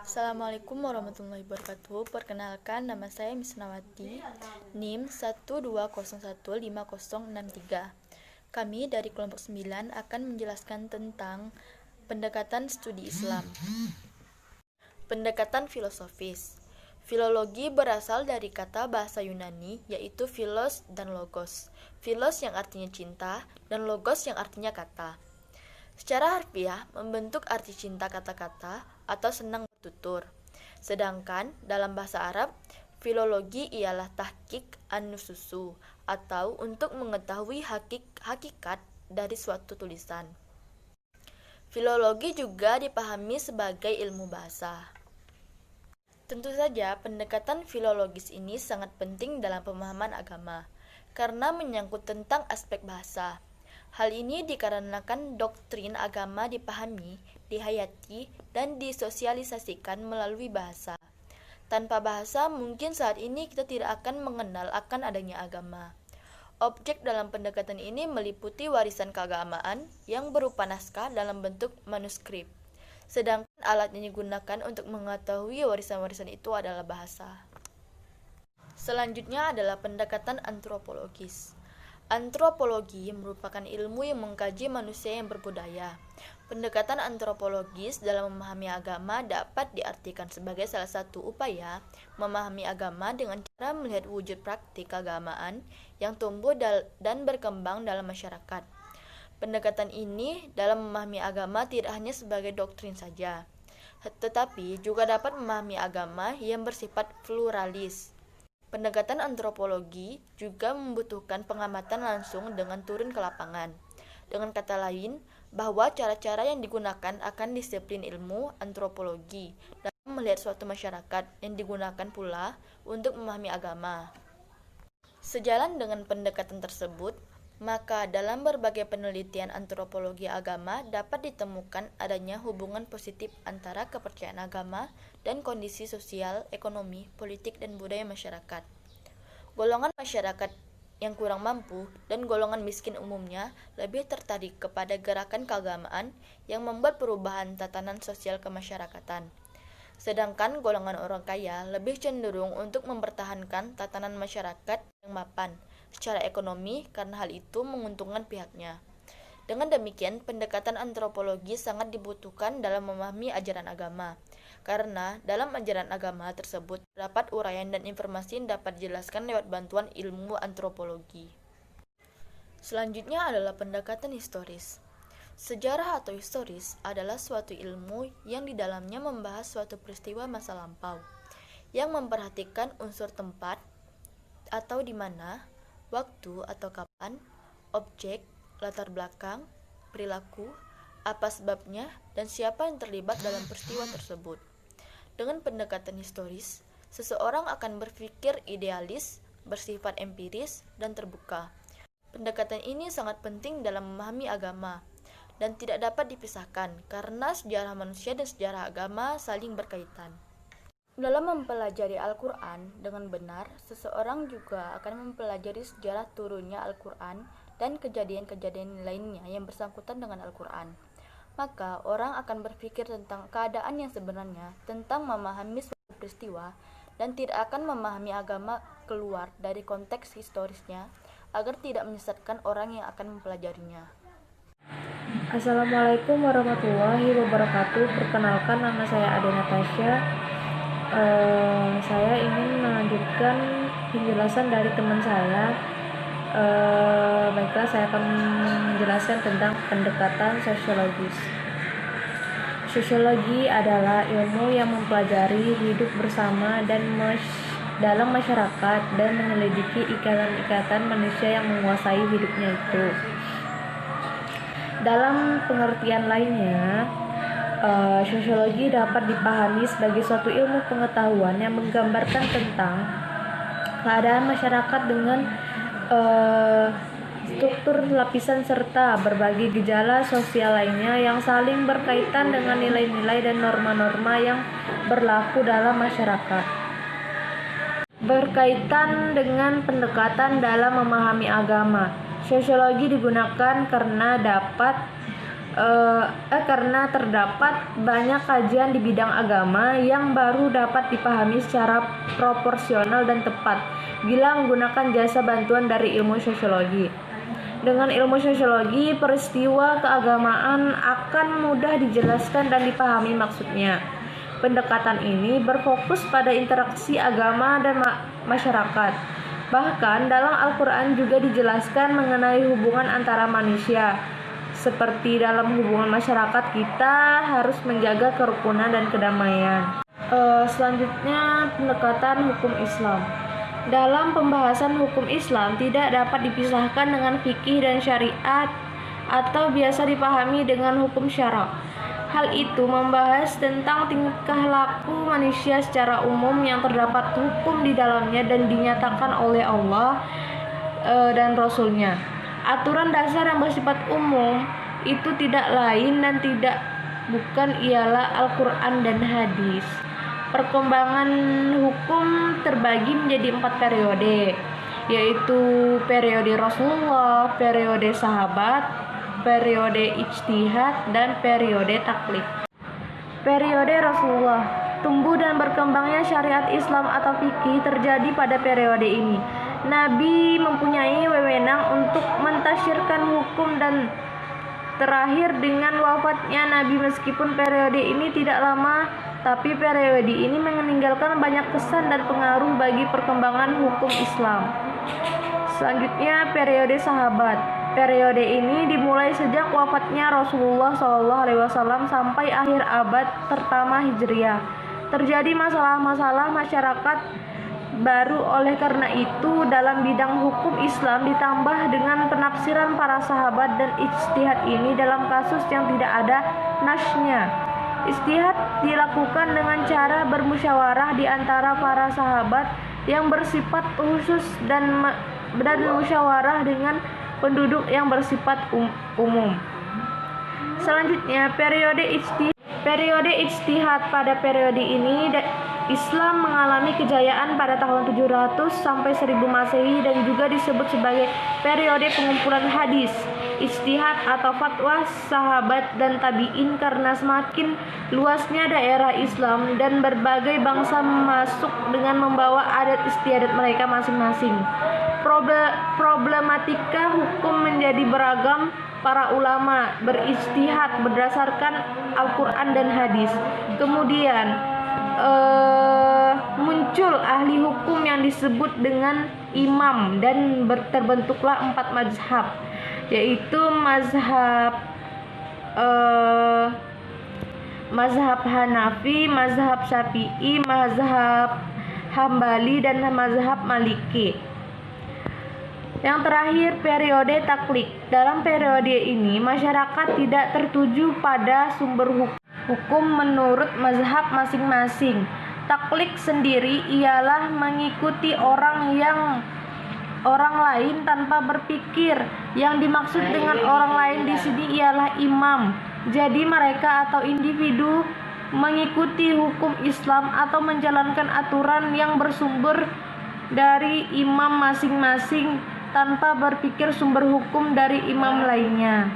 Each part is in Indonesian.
Assalamualaikum warahmatullahi wabarakatuh. Perkenalkan, nama saya Misnawati, NIM 120150063. Kami dari kelompok 9 akan menjelaskan tentang pendekatan studi Islam. Pendekatan filosofis. Filologi berasal dari kata bahasa Yunani, yaitu philos dan logos. Philos yang artinya cinta, dan logos yang artinya kata. Secara harfiah membentuk arti cinta kata-kata atau senang bertutur. Sedangkan dalam bahasa Arab, filologi ialah tahqiq an-nususu atau untuk mengetahui hakikat dari suatu tulisan. Filologi juga dipahami sebagai ilmu bahasa. Tentu saja pendekatan filologis ini sangat penting dalam pemahaman agama karena menyangkut tentang aspek bahasa. Hal ini dikarenakan doktrin agama dipahami, dihayati, dan disosialisasikan melalui bahasa. Tanpa bahasa, mungkin saat ini kita tidak akan mengenal akan adanya agama. Objek dalam pendekatan ini meliputi warisan keagamaan yang berupa naskah dalam bentuk manuskrip. Sedangkan alat yang digunakan untuk mengetahui warisan-warisan itu adalah bahasa. Selanjutnya adalah pendekatan antropologis. Antropologi merupakan ilmu yang mengkaji manusia yang berbudaya. Pendekatan antropologis dalam memahami agama dapat diartikan sebagai salah satu upaya memahami agama dengan cara melihat wujud praktik keagamaan yang tumbuh dan berkembang dalam masyarakat. Pendekatan ini dalam memahami agama tidak hanya sebagai doktrin saja, tetapi juga dapat memahami agama yang bersifat pluralis. Pendekatan antropologi juga membutuhkan pengamatan langsung dengan turun ke lapangan. Dengan kata lain, bahwa cara-cara yang digunakan akan disiplin ilmu antropologi dalam melihat suatu masyarakat yang digunakan pula untuk memahami agama. Sejalan dengan pendekatan tersebut, maka dalam berbagai penelitian antropologi agama dapat ditemukan adanya hubungan positif antara kepercayaan agama dan kondisi sosial, ekonomi, politik, dan budaya masyarakat. Golongan masyarakat yang kurang mampu dan golongan miskin umumnya lebih tertarik kepada gerakan keagamaan yang membuat perubahan tatanan sosial kemasyarakatan. Sedangkan golongan orang kaya lebih cenderung untuk mempertahankan tatanan masyarakat yang mapan secara ekonomi karena hal itu menguntungkan pihaknya. Dengan demikian, pendekatan antropologi sangat dibutuhkan dalam memahami ajaran agama, karena dalam ajaran agama tersebut terdapat uraian dan informasi yang dapat dijelaskan lewat bantuan ilmu antropologi. Selanjutnya adalah pendekatan historis. Sejarah atau historis adalah suatu ilmu yang di dalamnya membahas suatu peristiwa masa lampau, yang memperhatikan unsur tempat atau di mana, waktu atau kapan, objek, latar belakang, perilaku, apa sebabnya, dan siapa yang terlibat dalam peristiwa tersebut. Dengan pendekatan historis, seseorang akan berpikir idealis, bersifat empiris, dan terbuka. Pendekatan ini sangat penting dalam memahami agama, dan tidak dapat dipisahkan karena sejarah manusia dan sejarah agama saling berkaitan. Dalam mempelajari Al-Quran dengan benar, seseorang juga akan mempelajari sejarah turunnya Al-Quran dan kejadian-kejadian lainnya yang bersangkutan dengan Al-Quran. Maka orang akan berpikir tentang keadaan yang sebenarnya, tentang memahami suatu peristiwa, dan tidak akan memahami agama keluar dari konteks historisnya, agar tidak menyesatkan orang yang akan mempelajarinya. Assalamualaikum warahmatullahi wabarakatuh. Perkenalkan, nama saya Ade Natasha. Saya ingin melanjutkan penjelasan dari teman saya. Baiklah, saya akan menjelaskan tentang pendekatan sosiologis. Sosiologi adalah ilmu yang mempelajari hidup bersama dan dalam masyarakat dan menyelidiki ikatan-ikatan manusia yang menguasai hidupnya itu. Dalam pengertian lainnya, sosiologi dapat dipahami sebagai suatu ilmu pengetahuan yang menggambarkan tentang keadaan masyarakat dengan struktur lapisan serta berbagai gejala sosial lainnya yang saling berkaitan dengan nilai-nilai dan norma-norma yang berlaku dalam masyarakat. Berkaitan dengan pendekatan dalam memahami agama, sosiologi digunakan karena dapat karena terdapat banyak kajian di bidang agama yang baru dapat dipahami secara proporsional dan tepat bila menggunakan jasa bantuan dari ilmu sosiologi. Dengan ilmu sosiologi, peristiwa keagamaan akan mudah dijelaskan dan dipahami maksudnya. Pendekatan ini berfokus pada interaksi agama dan masyarakat. Bahkan dalam Al-Quran juga dijelaskan mengenai hubungan antara manusia. Seperti dalam hubungan masyarakat, kita harus menjaga kerukunan dan kedamaian. Selanjutnya, pendekatan hukum Islam. Dalam pembahasan hukum Islam tidak dapat dipisahkan dengan fikih dan syariat atau biasa dipahami dengan hukum syara. Hal itu membahas tentang tingkah laku manusia secara umum yang terdapat hukum di dalamnya dan dinyatakan oleh Allah dan Rasul-Nya. Aturan dasar yang bersifat umum itu tidak lain dan bukan ialah Al-Quran dan hadis. Perkembangan hukum terbagi menjadi 4 periode, yaitu periode Rasulullah, periode sahabat, periode ijtihad, dan periode taklid. Periode Rasulullah. Tumbuh dan berkembangnya syariat Islam atau fikih terjadi pada periode ini. Nabi mempunyai wewenang untuk mentasyirkan hukum dan terakhir dengan wafatnya Nabi. Meskipun periode ini tidak lama, tapi periode ini meninggalkan banyak kesan dan pengaruh bagi perkembangan hukum Islam. Selanjutnya periode sahabat. Periode ini dimulai sejak wafatnya Rasulullah SAW sampai akhir abad pertama Hijriah. Terjadi masalah-masalah masyarakat baru, oleh karena itu dalam bidang hukum Islam ditambah dengan penafsiran para sahabat dan ijtihad ini dalam kasus yang tidak ada nasnya. Ijtihad dilakukan dengan cara bermusyawarah di antara para sahabat yang bersifat khusus dan musyawarah dengan penduduk yang bersifat umum. Selanjutnya periode ijtihad. Pada periode ini Islam mengalami kejayaan pada tahun 700 sampai 1000 Masehi dan juga disebut sebagai periode pengumpulan hadis, ijtihad atau fatwa sahabat dan tabi'in, karena semakin luasnya daerah Islam dan berbagai bangsa masuk dengan membawa adat istiadat mereka masing-masing. Problematika hukum menjadi beragam. Para ulama berijtihad berdasarkan Al-Quran dan hadis. Kemudian muncul ahli hukum yang disebut dengan imam dan terbentuklah 4 mazhab, yaitu mazhab Hanafi, mazhab Syafi'i, mazhab Hambali, dan mazhab Maliki. Yang terakhir periode taklid. Dalam periode ini masyarakat tidak tertuju pada sumber hukum menurut mazhab masing-masing. Taklid sendiri ialah mengikuti orang lain tanpa berpikir. Yang dimaksud dengan orang lain di sini ialah imam. Jadi mereka atau individu mengikuti hukum Islam atau menjalankan aturan yang bersumber dari imam masing-masing tanpa berpikir sumber hukum dari imam lainnya.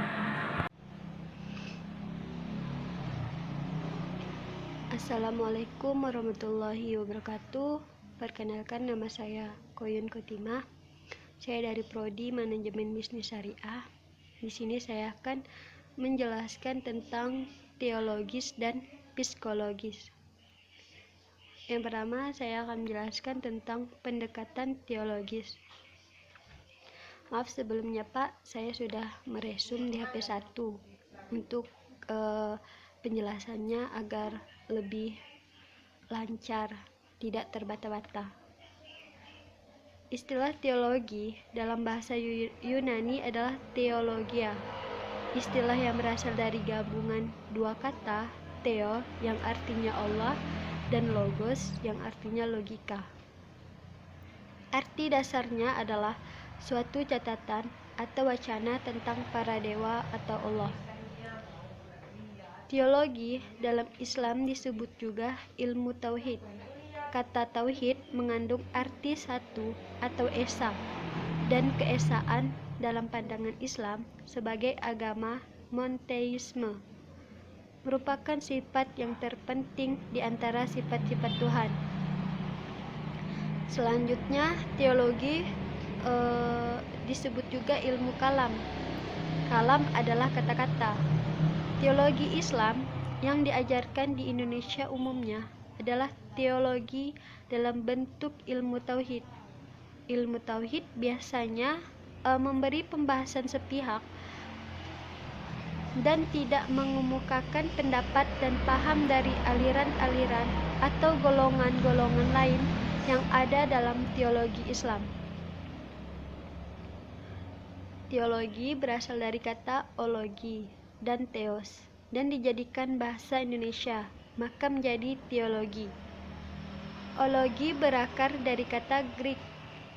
Assalamualaikum warahmatullahi wabarakatuh. Perkenalkan, nama saya Koyun Kotimah. Saya dari Prodi Manajemen Bisnis Syariah. Di sini saya akan menjelaskan tentang teologis dan psikologis. Yang pertama, saya akan menjelaskan tentang pendekatan teologis. Maaf sebelumnya Pak, saya sudah meresum di HP 1 untuk penjelasannya agar lebih lancar, tidak terbata-bata. Istilah teologi dalam bahasa Yunani adalah theologia. Istilah yang berasal dari gabungan 2 kata, theo yang artinya Allah dan logos yang artinya logika. Arti dasarnya adalah suatu catatan atau wacana tentang para dewa atau Allah. Teologi dalam Islam disebut juga ilmu tauhid. Kata tauhid mengandung arti satu atau esa, dan keesaan dalam pandangan Islam sebagai agama monoteisme merupakan sifat yang terpenting di antara sifat-sifat Tuhan. Selanjutnya, teologi disebut juga ilmu kalam. Kalam adalah kata-kata. Teologi Islam yang diajarkan di Indonesia umumnya adalah teologi dalam bentuk ilmu tauhid. Ilmu tauhid biasanya memberi pembahasan sepihak dan tidak mengemukakan pendapat dan paham dari aliran-aliran atau golongan-golongan lain yang ada dalam teologi Islam. Teologi berasal dari kata ologi dan theos dan dijadikan bahasa Indonesia, maka menjadi teologi. Ologi berakar dari kata Greek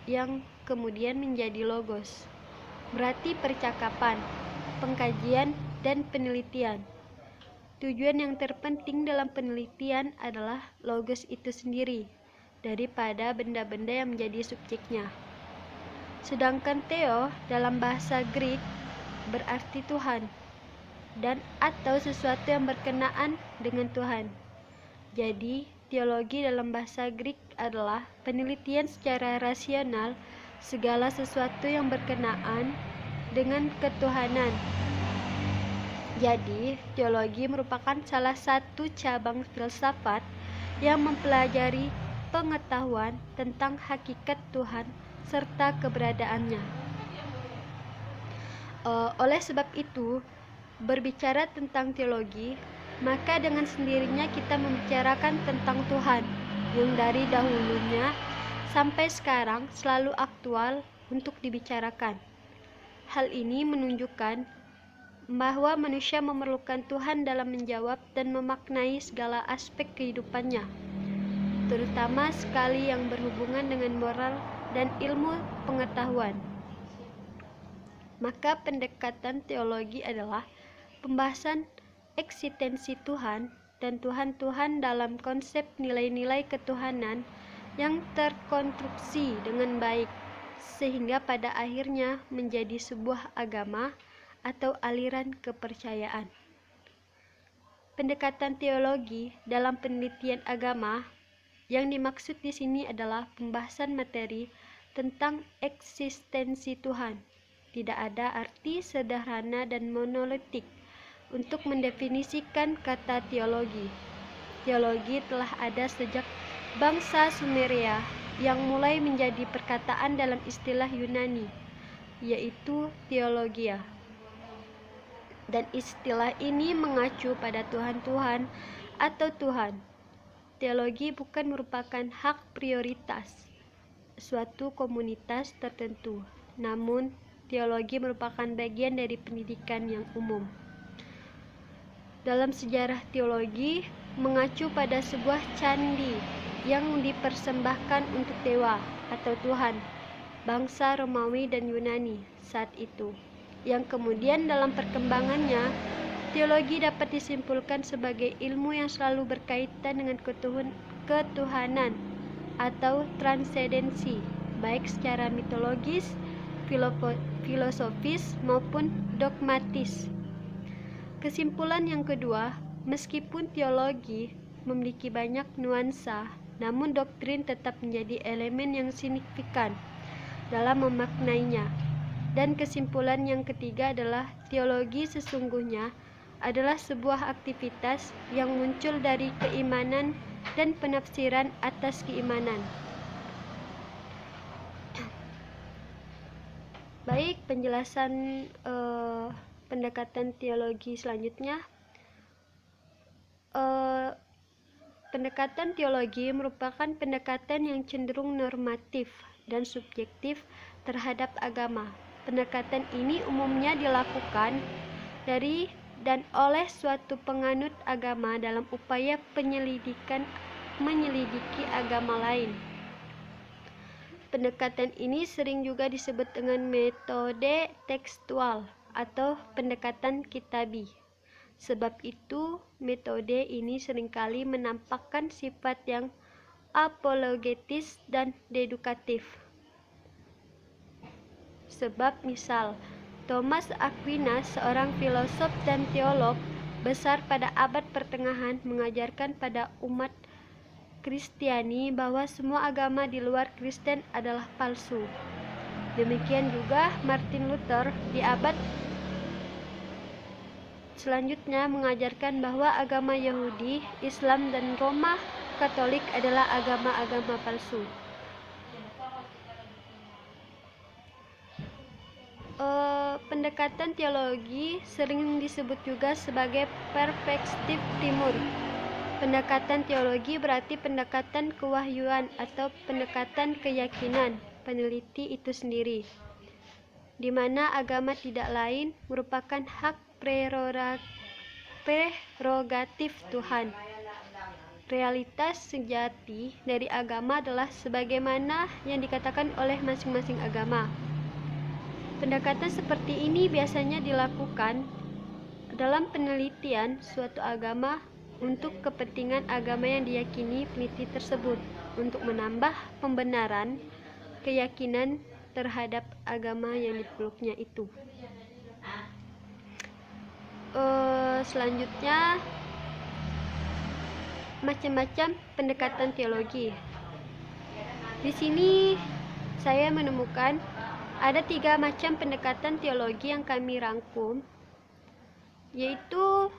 yang kemudian menjadi logos, berarti percakapan, pengkajian, dan penelitian. Tujuan yang terpenting dalam penelitian adalah logos itu sendiri, daripada benda-benda yang menjadi subjeknya. Sedangkan theo dalam bahasa Greek berarti Tuhan dan atau sesuatu yang berkenaan dengan Tuhan. Jadi, teologi dalam bahasa Greek adalah penelitian secara rasional segala sesuatu yang berkenaan dengan ketuhanan. Jadi, teologi merupakan salah satu cabang filsafat yang mempelajari pengetahuan tentang hakikat Tuhan serta keberadaannya. Oleh sebab itu, berbicara tentang teologi, maka dengan sendirinya kita membicarakan tentang Tuhan yang dari dahulunya sampai sekarang selalu aktual untuk dibicarakan. Hal ini menunjukkan bahwa manusia memerlukan Tuhan dalam menjawab dan memaknai segala aspek kehidupannya, terutama sekali yang berhubungan dengan moral dan ilmu pengetahuan. Maka pendekatan teologi adalah pembahasan eksistensi Tuhan dan Tuhan-Tuhan dalam konsep nilai-nilai ketuhanan yang terkonstruksi dengan baik, sehingga pada akhirnya menjadi sebuah agama atau aliran kepercayaan. Pendekatan teologi dalam penelitian agama yang dimaksud di sini adalah pembahasan materi tentang eksistensi Tuhan. Tidak ada arti sederhana dan monolitik untuk mendefinisikan kata teologi. Teologi telah ada sejak bangsa Sumeria yang mulai menjadi perkataan dalam istilah Yunani, yaitu theologia. Dan istilah ini mengacu pada Tuhan-Tuhan atau Tuhan. Teologi bukan merupakan hak prioritas suatu komunitas tertentu, namun teologi merupakan bagian dari pendidikan yang umum. Dalam sejarah teologi mengacu pada sebuah candi yang dipersembahkan untuk dewa atau Tuhan, bangsa Romawi dan Yunani saat itu, yang kemudian dalam perkembangannya teologi dapat disimpulkan sebagai ilmu yang selalu berkaitan dengan ketuhanan atau transendensi, baik secara mitologis, filosofis maupun dogmatis. Kesimpulan yang kedua, meskipun teologi memiliki banyak nuansa, namun doktrin tetap menjadi elemen yang signifikan dalam memaknainya. Dan kesimpulan yang ketiga adalah teologi sesungguhnya adalah sebuah aktivitas yang muncul dari keimanan dan penafsiran atas keimanan. Baik, penjelasan pendekatan teologi selanjutnya. Pendekatan teologi merupakan pendekatan yang cenderung normatif dan subjektif terhadap agama. Pendekatan ini umumnya dilakukan dari dan oleh suatu penganut agama dalam upaya menyelidiki agama lain. Pendekatan ini sering juga disebut dengan metode tekstual atau pendekatan kitabi. Sebab itu, metode ini seringkali menampakkan sifat yang apologetis dan dedukatif. Sebab misal, Thomas Aquinas, seorang filosof dan teolog besar pada abad pertengahan, mengajarkan pada umat Kristiani bahwa semua agama di luar Kristen adalah palsu. Demikian juga Martin Luther di abad selanjutnya mengajarkan bahwa agama Yahudi, Islam, dan Roma Katolik adalah agama-agama palsu. Pendekatan teologi sering disebut juga sebagai perspektif timur. Pendekatan teologi berarti pendekatan kewahyuan atau pendekatan keyakinan peneliti itu sendiri, di mana agama tidak lain merupakan hak prerogatif Tuhan. Realitas sejati dari agama adalah sebagaimana yang dikatakan oleh masing-masing agama. Pendekatan seperti ini biasanya dilakukan dalam penelitian suatu agama untuk kepentingan agama yang diyakini peneliti tersebut, untuk menambah pembenaran keyakinan terhadap agama yang dipeluknya itu. Selanjutnya, macam-macam pendekatan teologi. Di sini saya menemukan ada 3 macam pendekatan teologi yang kami rangkum, yaitu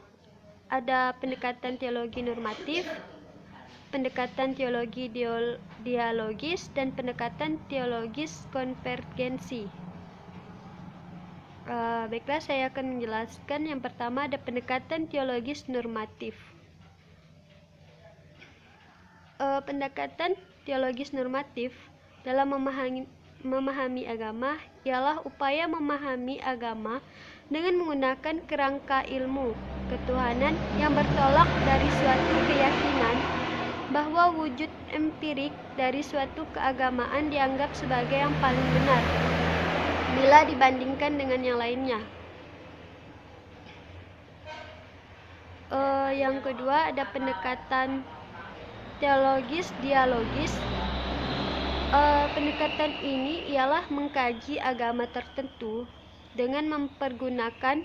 ada pendekatan teologi normatif, pendekatan teologi dialogis, dan pendekatan teologis konvergensi. Baiklah, saya akan menjelaskan. Yang pertama ada pendekatan teologis normatif. Pendekatan teologis normatif dalam memahami agama ialah upaya memahami agama dengan menggunakan kerangka ilmu ketuhanan yang bertolak dari suatu keyakinan bahwa wujud empirik dari suatu keagamaan dianggap sebagai yang paling benar bila dibandingkan dengan yang lainnya. Yang kedua ada pendekatan teologis dialogis. Pendekatan ini ialah mengkaji agama tertentu dengan mempergunakan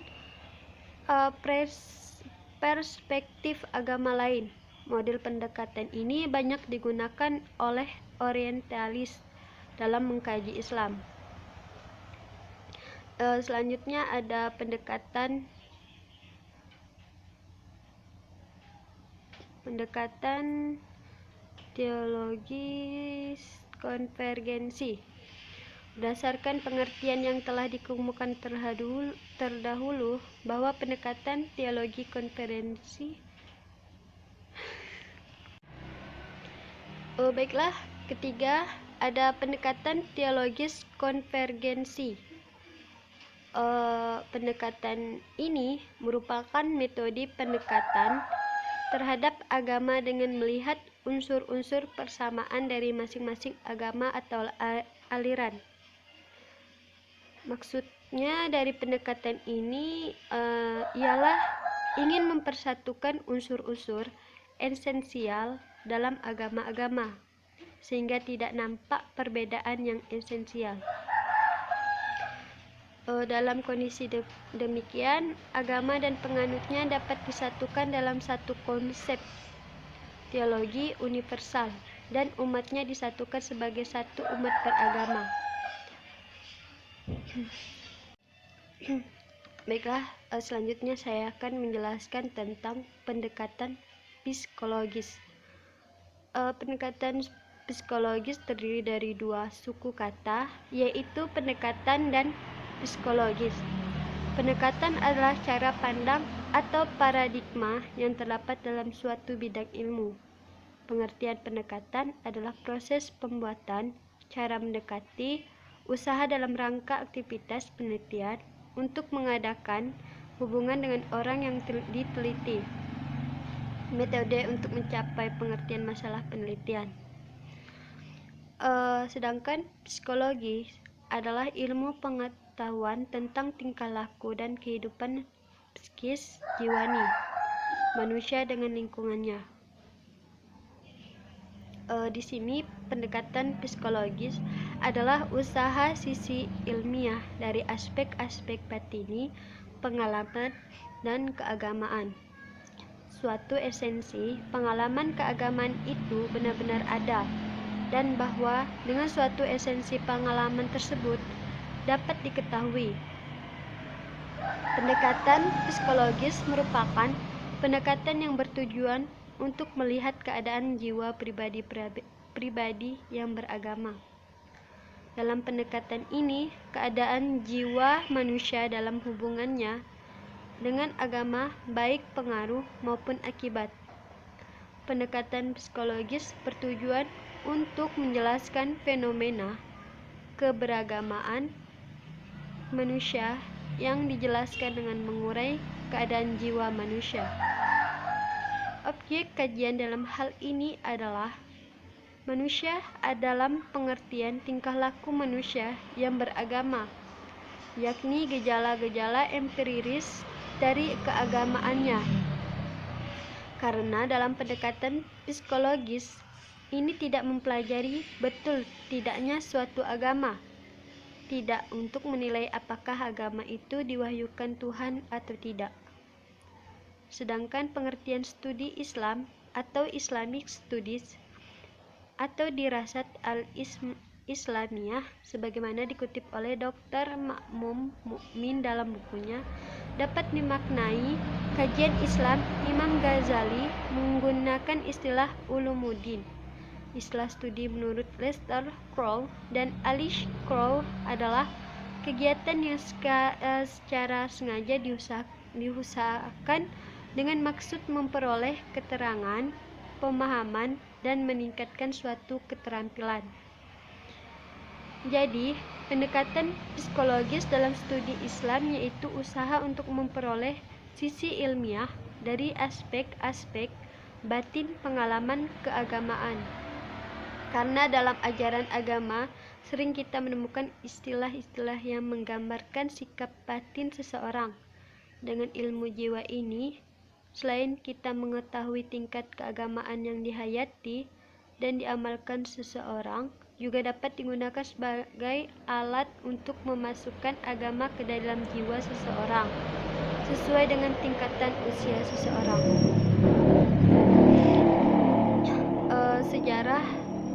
perspektif agama lain. Model pendekatan ini banyak digunakan oleh orientalis dalam mengkaji Islam. Selanjutnya ada pendekatan teologis konvergensi. Berdasarkan pengertian yang telah dikemukakan terdahulu bahwa pendekatan teologi konvergensi baiklah, ketiga ada pendekatan teologis konvergensi. Pendekatan ini merupakan metode pendekatan terhadap agama dengan melihat unsur-unsur persamaan dari masing-masing agama atau aliran. Maksudnya dari pendekatan ini ialah ingin mempersatukan unsur-unsur esensial dalam agama-agama sehingga tidak nampak perbedaan yang esensial. Dalam kondisi demikian, agama dan penganutnya dapat disatukan dalam satu konsep teologi universal dan umatnya disatukan sebagai satu umat beragama. Baiklah, selanjutnya saya akan menjelaskan tentang pendekatan psikologis. Pendekatan psikologis terdiri dari 2 suku kata, yaitu pendekatan dan psikologis. Pendekatan adalah cara pandang atau paradigma yang terdapat dalam suatu bidang ilmu. Pengertian pendekatan adalah proses pembuatan, cara mendekati, usaha dalam rangka aktivitas penelitian untuk mengadakan hubungan dengan orang yang diteliti. Metode untuk mencapai pengertian masalah penelitian. Sedangkan psikologi adalah ilmu pengetahuan tentang tingkah laku dan kehidupan psikis jiwani manusia dengan lingkungannya. Di sini pendekatan psikologis adalah usaha sisi ilmiah dari aspek-aspek batini, pengalaman, dan keagamaan. Suatu esensi pengalaman keagamaan itu benar-benar ada, dan bahwa dengan suatu esensi pengalaman tersebut dapat diketahui. Pendekatan psikologis merupakan pendekatan yang bertujuan untuk melihat keadaan jiwa pribadi yang beragama. Dalam pendekatan ini, keadaan jiwa manusia dalam hubungannya dengan agama baik pengaruh maupun akibat. Pendekatan psikologis bertujuan untuk menjelaskan fenomena keberagamaan manusia yang dijelaskan dengan mengurai keadaan jiwa manusia. Objek kajian dalam hal ini adalah manusia dalam pengertian tingkah laku manusia yang beragama, yakni gejala-gejala empiris dari keagamaannya. Karena dalam pendekatan psikologis ini tidak mempelajari betul tidaknya suatu agama, tidak untuk menilai apakah agama itu diwahyukan Tuhan atau tidak. Sedangkan pengertian studi Islam atau Islamic Studies atau dirasat al-Islamiyah sebagaimana dikutip oleh Dr. Ma'mum Mukmin dalam bukunya, dapat dimaknai kajian Islam. Imam Ghazali menggunakan istilah ulumuddin. Istilah studi menurut Lester Crow dan Alice Crow adalah kegiatan yang secara sengaja diusahakan dengan maksud memperoleh keterangan, pemahaman, dan meningkatkan suatu keterampilan. Jadi, pendekatan psikologis dalam studi Islam yaitu usaha untuk memperoleh sisi ilmiah dari aspek-aspek batin pengalaman keagamaan. Karena dalam ajaran agama sering kita menemukan istilah-istilah yang menggambarkan sikap batin seseorang. Dengan ilmu jiwa ini, selain kita mengetahui tingkat keagamaan yang dihayati dan diamalkan seseorang, juga dapat digunakan sebagai alat untuk memasukkan agama ke dalam jiwa seseorang, sesuai dengan tingkatan usia seseorang. Sejarah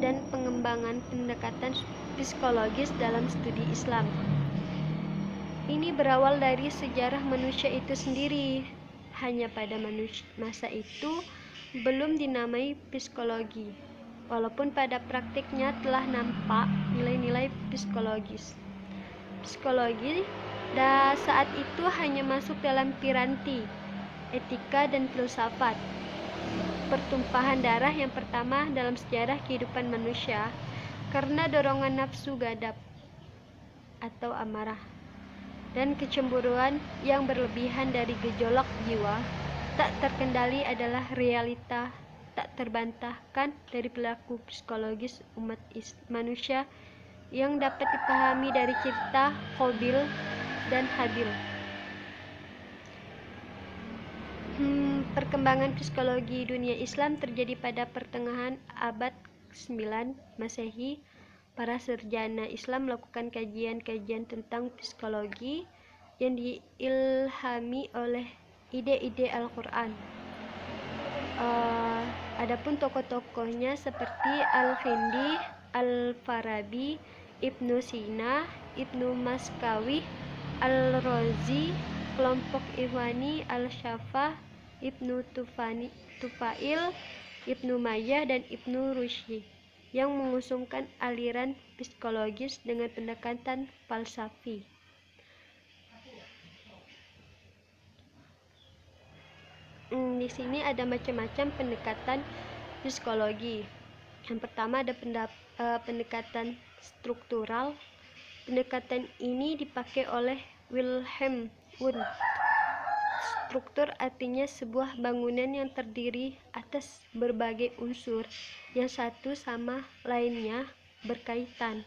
dan pengembangan pendekatan psikologis dalam studi Islam. Ini berawal dari sejarah manusia itu sendiri. Hanya pada masa itu belum dinamai psikologi, walaupun pada praktiknya telah nampak nilai-nilai psikologis. Psikologi saat itu hanya masuk dalam piranti etika dan filsafat. Pertumpahan darah yang pertama dalam sejarah kehidupan manusia karena dorongan nafsu gadab atau amarah dan kecemburuan yang berlebihan dari gejolak jiwa tak terkendali adalah realita tak terbantahkan dari perilaku psikologis umat manusia yang dapat dipahami dari cerita Qabil dan Habil. Perkembangan psikologi dunia Islam terjadi pada pertengahan abad ke-9 Masehi. Para sarjana Islam melakukan kajian-kajian tentang psikologi yang diilhami oleh ide-ide Al-Quran. Adapun tokoh-tokohnya seperti Al-Hindi, Al-Farabi, Ibnu Sina, Ibnu Maskawih, Al-Razi, kelompok Ikhwani Al-Syafah, Ibnu Tufail, Ibnu Majah, dan Ibnu Rushdi yang mengusungkan aliran psikologis dengan pendekatan falsafi. Di sini ada macam-macam pendekatan psikologi. Yang pertama ada pendekatan struktural. Pendekatan ini dipakai oleh Wilhelm Wundt. Struktur artinya sebuah bangunan yang terdiri atas berbagai unsur yang satu sama lainnya berkaitan.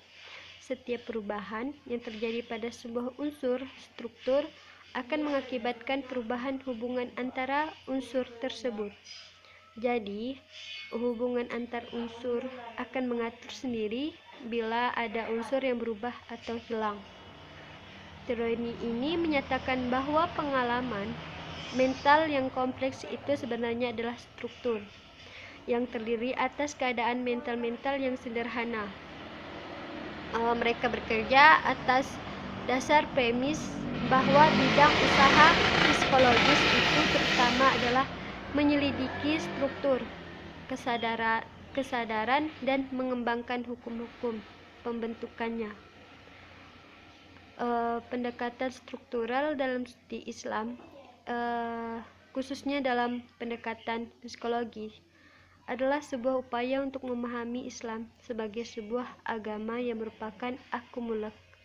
Setiap perubahan yang terjadi pada sebuah unsur struktur akan mengakibatkan perubahan hubungan antara unsur tersebut. Jadi, hubungan antar unsur akan mengatur sendiri bila ada unsur yang berubah atau hilang. Teori ini menyatakan bahwa pengalaman mental yang kompleks itu sebenarnya adalah struktur yang terdiri atas keadaan mental-mental yang sederhana. Mereka bekerja atas dasar premis bahwa bidang usaha psikologis itu terutama adalah menyelidiki struktur, kesadaran dan mengembangkan hukum-hukum pembentukannya. Pendekatan struktural dalam studi Islam, khususnya dalam pendekatan psikologi, adalah sebuah upaya untuk memahami Islam sebagai sebuah agama yang merupakan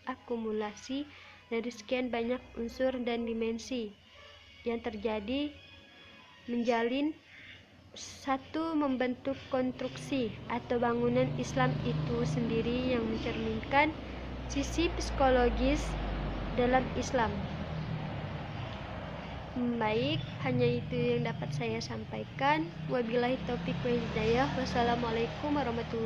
akumulasi dari sekian banyak unsur dan dimensi yang terjadi menjalin satu membentuk konstruksi atau bangunan Islam itu sendiri yang mencerminkan sisi psikologis dalam Islam. Baik, hanya itu yang dapat saya sampaikan. Wabillahi taufiq wal hidayah. Wassalamualaikum warahmatullahi wabarakatuh.